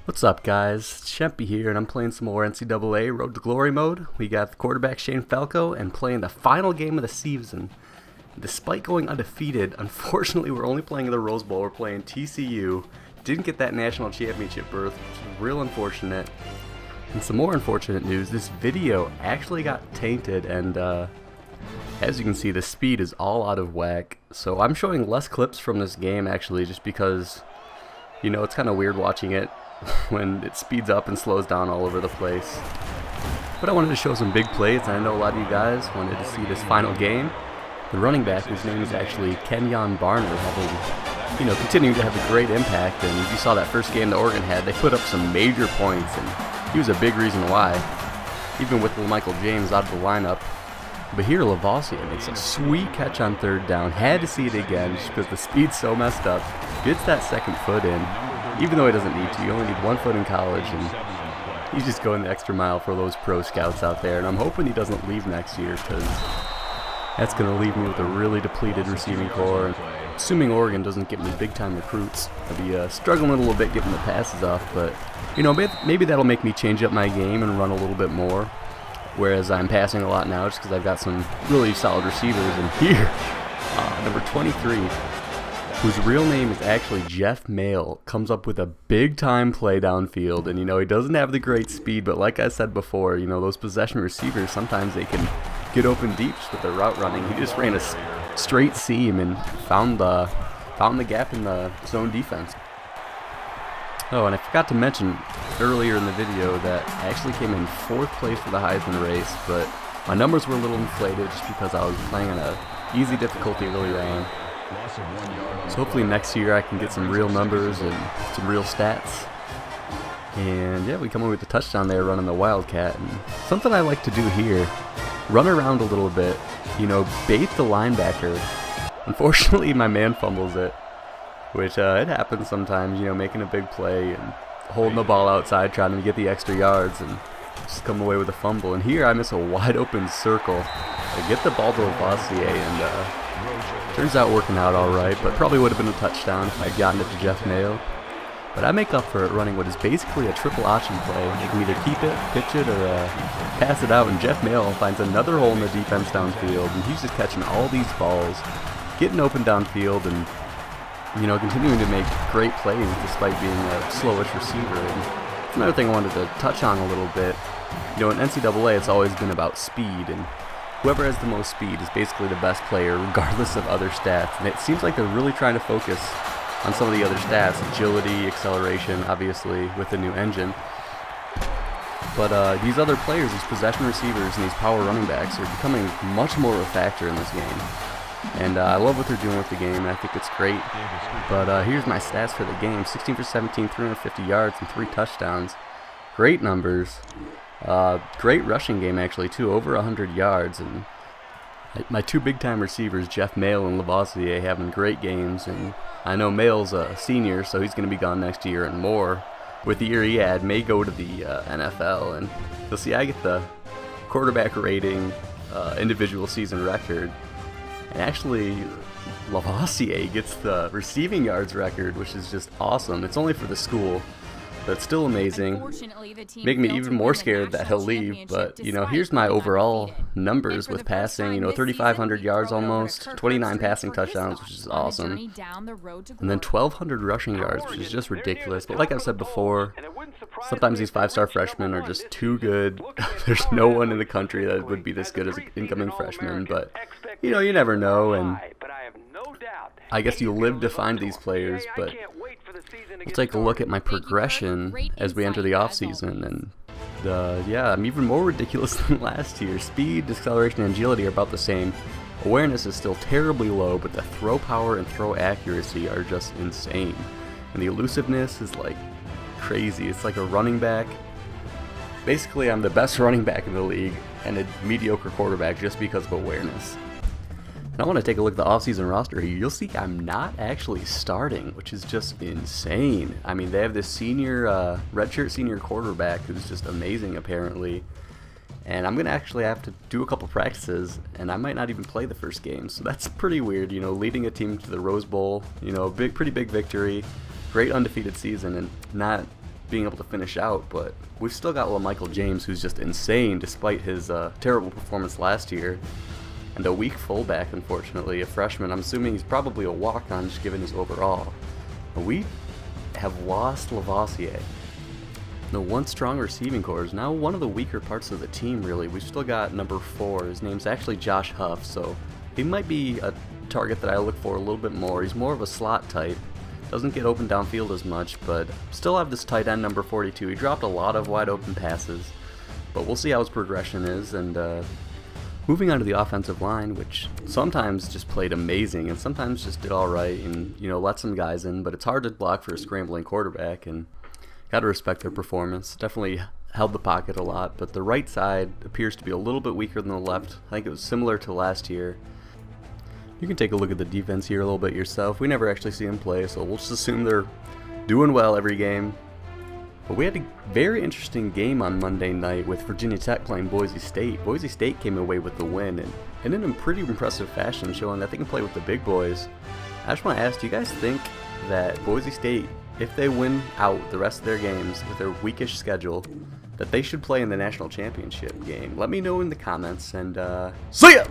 What's up, guys? Shempy here, and I'm playing some more NCAA Road to Glory mode. We got the quarterback Shane Falco and playing the final game of the season. Despite going undefeated, unfortunately we're only playing in the Rose Bowl. We're playing TCU. Didn't get that national championship berth, which is real unfortunate. And some more unfortunate news, this video actually got tainted, and as you can see, the speed is all out of whack. So I'm showing less clips from this game, actually, just because, you know, it's kind of weird watching it when it speeds up and slows down all over the place. But I wanted to show some big plays, and I know a lot of you guys wanted to see this final game. The running back, whose name is actually Kenyon Barner, continuing to have a great impact. And as you saw that first game that Oregon had, they put up some major points, and he was a big reason why, even with Michael James out of the lineup. But here Lavoisier makes a sweet catch on third down. Had to see it again just because the speed's so messed up. Gets that second foot in, even though he doesn't need to. You only need 1 foot in college, and he's just going the extra mile for those pro scouts out there. And I'm hoping he doesn't leave next year, because that's going to leave me with a really depleted receiving core. And assuming Oregon doesn't get me big-time recruits, I'll be struggling a little bit getting the passes off. But, you know, maybe that'll make me change up my game and run a little bit more. Whereas I'm passing a lot now just because I've got some really solid receivers. And here, number 23, whose real name is actually Jeff Mail, comes up with a big-time play downfield. And, you know, he doesn't have the great speed, but like I said before, you know, those possession receivers, sometimes they can get open deep with their route running. He just ran a straight seam and found the gap in the zone defense. Oh, and I forgot to mention earlier in the video that I actually came in 4th place for the Heisman race, but my numbers were a little inflated just because I was playing on a easy difficulty earlier on. So hopefully next year I can get some real numbers and some real stats. And yeah, we come in with the touchdown there running the Wildcat. And something I like to do here, run around a little bit, you know, bait the linebacker. Unfortunately, my man fumbles it, which it happens sometimes, you know, making a big play and holding the ball outside, trying to get the extra yards and just come away with a fumble. And here I miss a wide open circle. I get the ball to Lavoisier, and turns out working out alright, but probably would have been a touchdown if I'd gotten it to Jeff Mayo. But I make up for it running what is basically a triple option play. You can either keep it, pitch it, or pass it out, and Jeff Mayo finds another hole in the defense downfield, and he's just catching all these balls, getting open downfield, and, you know, continuing to make great plays despite being a slowish receiver. And that's another thing I wanted to touch on a little bit. You know, in NCAA, it's always been about speed, and whoever has the most speed is basically the best player, regardless of other stats. And it seems like they're really trying to focus on some of the other stats, agility, acceleration, obviously, with the new engine. But these other players, these possession receivers and these power running backs, are becoming much more of a factor in this game. And I love what they're doing with the game, and I think it's great. But here's my stats for the game. 16 for 17, 350 yards, and 3 touchdowns. Great numbers. Great rushing game, actually, too. Over 100 yards. And my 2 big-time receivers, Jeff Mail and Lavoisier, having great games. And I know Mail's a senior, so he's going to be gone next year. And more, with the year he had, may go to the NFL. And you'll see I get the quarterback rating individual season record. And actually, Lavoisier gets the receiving yards record, which is just awesome. It's only for the school, but it's still amazing. Making me even more scared that he'll leave. But, you know, here's my overall numbers with passing. You know, 3,500 yards almost, 29 passing touchdowns, which is awesome. And then 1,200 rushing yards, which is just ridiculous. But like I've said before, sometimes these 5-star freshmen are just too good. There's no one in the country that would be this good as an incoming freshman. But, you know, you never know. And I guess you live to find these players. But we'll take a look at my progression as we enter the offseason, and yeah, I'm even more ridiculous than last year. Speed, acceleration, and agility are about the same. Awareness is still terribly low, but the throw power and throw accuracy are just insane. And the elusiveness is like crazy. It's like a running back. Basically, I'm the best running back in the league and a mediocre quarterback just because of awareness. And I want to take a look at the offseason roster here. You'll see I'm not actually starting, which is just insane. I mean, they have this senior, redshirt senior quarterback who's just amazing, apparently. And I'm going to actually have to do a couple practices, and I might not even play the first game. So that's pretty weird, you know, leading a team to the Rose Bowl, you know, pretty big victory, great undefeated season, and not being able to finish out, but we've still got LaMichael James, who's just insane despite his terrible performance last year. And a weak fullback, unfortunately, a freshman. I'm assuming he's probably a walk-on just given his overall. But we have lost Lavoisier. The once strong receiving core is now one of the weaker parts of the team, really. We've still got number 4. His name's actually Josh Huff, so he might be a target that I look for a little bit more. He's more of a slot type. Doesn't get open downfield as much, but still have this tight end number 42. He dropped a lot of wide open passes, but we'll see how his progression is. And moving on to the offensive line, which sometimes just played amazing and sometimes just did alright and, you know, let some guys in, but it's hard to block for a scrambling quarterback, and gotta respect their performance. Definitely held the pocket a lot, but the right side appears to be a little bit weaker than the left. I think it was similar to last year. You can take a look at the defense here a little bit yourself. We never actually see them play, so we'll just assume they're doing well every game. But we had a very interesting game on Monday night with Virginia Tech playing Boise State. Boise State came away with the win, and in a pretty impressive fashion, showing that they can play with the big boys. I just want to ask, do you guys think that Boise State, if they win out the rest of their games with their weakish schedule, that they should play in the national championship game? Let me know in the comments, and see ya!